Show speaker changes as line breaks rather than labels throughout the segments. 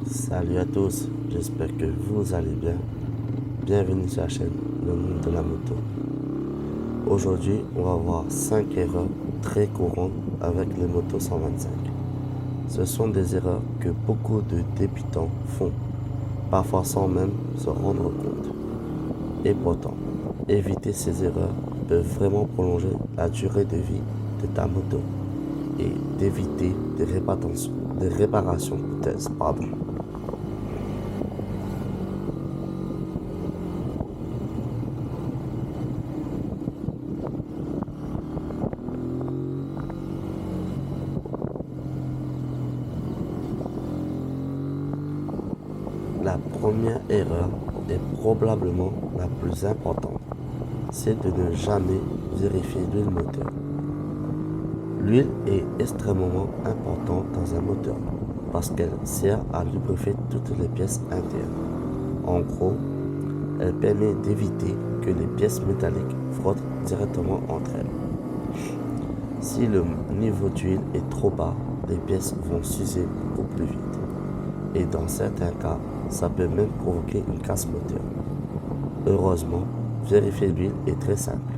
Salut à tous, j'espère que vous allez bien. Bienvenue sur la chaîne Le Monde de la Moto. Aujourd'hui, on va voir 5 erreurs très courantes avec les motos 125. Ce sont des erreurs que beaucoup de débutants font, parfois sans même se rendre compte. Et pourtant, éviter ces erreurs peut vraiment prolonger la durée de vie de ta moto et d'éviter des réparations coûteuses. La première erreur est probablement la plus importante, c'est de ne jamais vérifier l'huile moteur. L'huile est extrêmement importante dans un moteur parce qu'elle sert à lubrifier toutes les pièces internes. En gros, elle permet d'éviter que les pièces métalliques frottent directement entre elles. Si le niveau d'huile est trop bas, les pièces vont s'user beaucoup plus vite. Et dans certains cas, ça peut même provoquer une casse moteur. Heureusement, vérifier l'huile est très simple.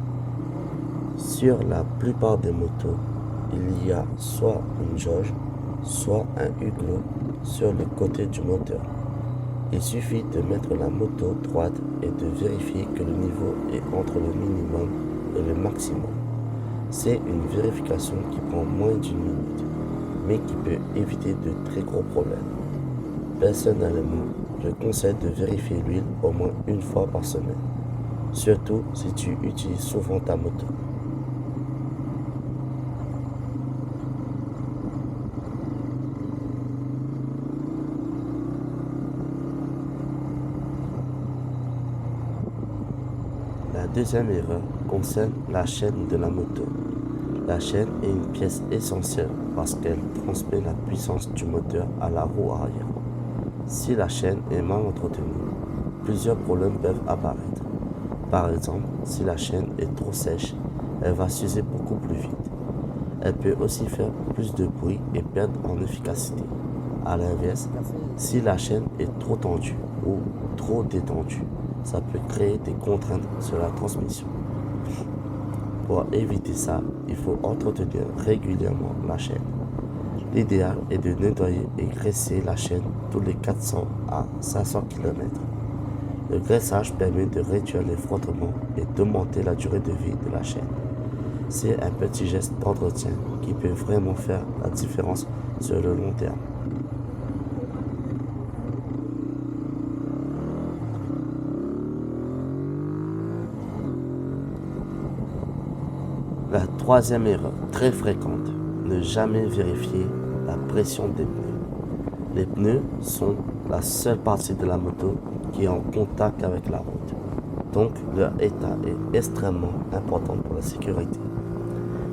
Sur la plupart des motos, il y a soit une jauge, soit un hublot sur le côté du moteur. Il suffit de mettre la moto droite et de vérifier que le niveau est entre le minimum et le maximum. C'est une vérification qui prend moins d'une minute, mais qui peut éviter de très gros problèmes. Personnellement, je conseille de vérifier l'huile au moins une fois par semaine, surtout si tu utilises souvent ta moto. La deuxième erreur concerne la chaîne de la moto. La chaîne est une pièce essentielle parce qu'elle transmet la puissance du moteur à la roue arrière. Si la chaîne est mal entretenue, plusieurs problèmes peuvent apparaître. Par exemple, si la chaîne est trop sèche, elle va s'user beaucoup plus vite. Elle peut aussi faire plus de bruit et perdre en efficacité. A l'inverse, si la chaîne est trop tendue ou trop détendue, ça peut créer des contraintes sur la transmission. Pour éviter ça, il faut entretenir régulièrement la chaîne. L'idéal est de nettoyer et graisser la chaîne tous les 400 à 500 km. Le graissage permet de réduire les frottements et d'augmenter la durée de vie de la chaîne. C'est un petit geste d'entretien qui peut vraiment faire la différence sur le long terme. La troisième erreur très fréquente, ne jamais vérifier la pression des pneus. Les pneus sont la seule partie de la moto qui est en contact avec la route. Donc leur état est extrêmement important pour la sécurité.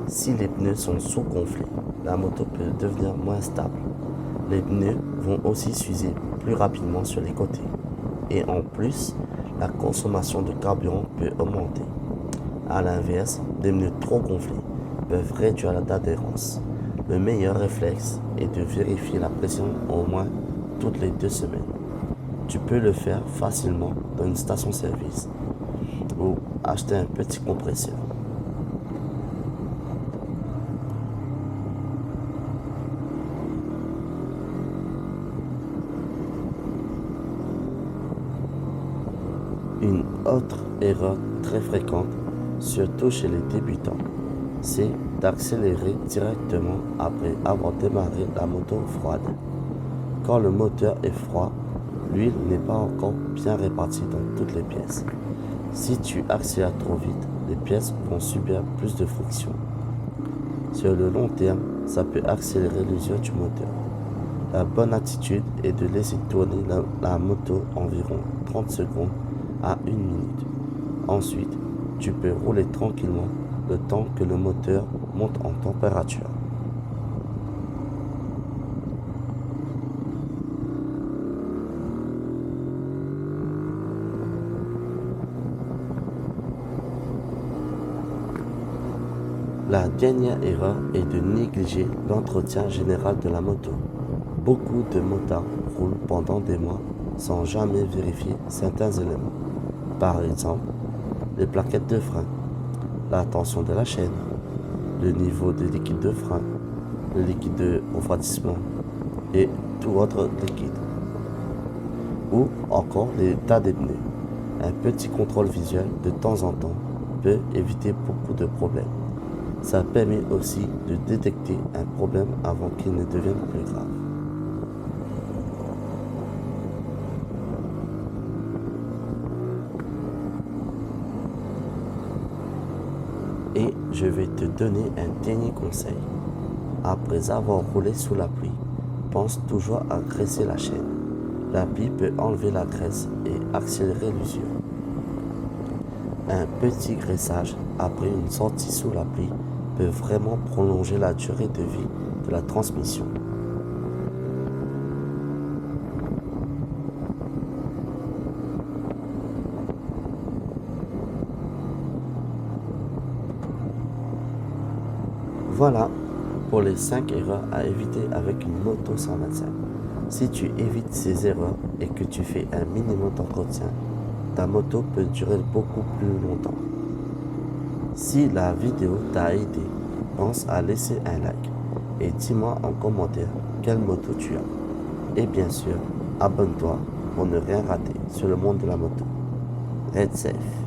Si les pneus sont sous-gonflés, la moto peut devenir moins stable. Les pneus vont aussi s'user plus rapidement sur les côtés. Et en plus, la consommation de carburant peut augmenter. A l'inverse, des pneus trop gonflés peuvent réduire la date d'adhérence. Le meilleur réflexe est de vérifier la pression au moins toutes les 2 semaines. Tu peux le faire facilement dans une station-service ou acheter un petit compresseur. Une autre erreur très fréquente, surtout chez les débutants, c'est d'accélérer directement après avoir démarré la moto froide. Quand le moteur est froid, l'huile n'est pas encore bien répartie dans toutes les pièces. Si tu accélères trop vite, les pièces vont subir plus de friction. Sur le long terme, ça peut accélérer l'usure du moteur. La bonne attitude est de laisser tourner la moto environ 30 secondes à 1 minute. Ensuite, tu peux rouler tranquillement le temps que le moteur monte en température. La dernière erreur est de négliger l'entretien général de la moto. Beaucoup de motards roulent pendant des mois sans jamais vérifier certains éléments. Par exemple, les plaquettes de frein, la tension de la chaîne, le niveau de liquide de frein, le liquide de refroidissement et tout autre liquide. Ou encore l'état des pneus. Un petit contrôle visuel de temps en temps peut éviter beaucoup de problèmes. Ça permet aussi de détecter un problème avant qu'il ne devienne plus grave. Et je vais te donner un dernier conseil. Après avoir roulé sous la pluie, pense toujours à graisser la chaîne. La pluie peut enlever la graisse et accélérer l'usure. Un petit graissage après une sortie sous la pluie peut vraiment prolonger la durée de vie de la transmission. Voilà pour les 5 erreurs à éviter avec une moto 125. Si tu évites ces erreurs et que tu fais un minimum d'entretien, ta moto peut durer beaucoup plus longtemps. Si la vidéo t'a aidé, pense à laisser un like et dis-moi en commentaire quelle moto tu as. Et bien sûr, abonne-toi pour ne rien rater sur le monde de la moto. Ride safe.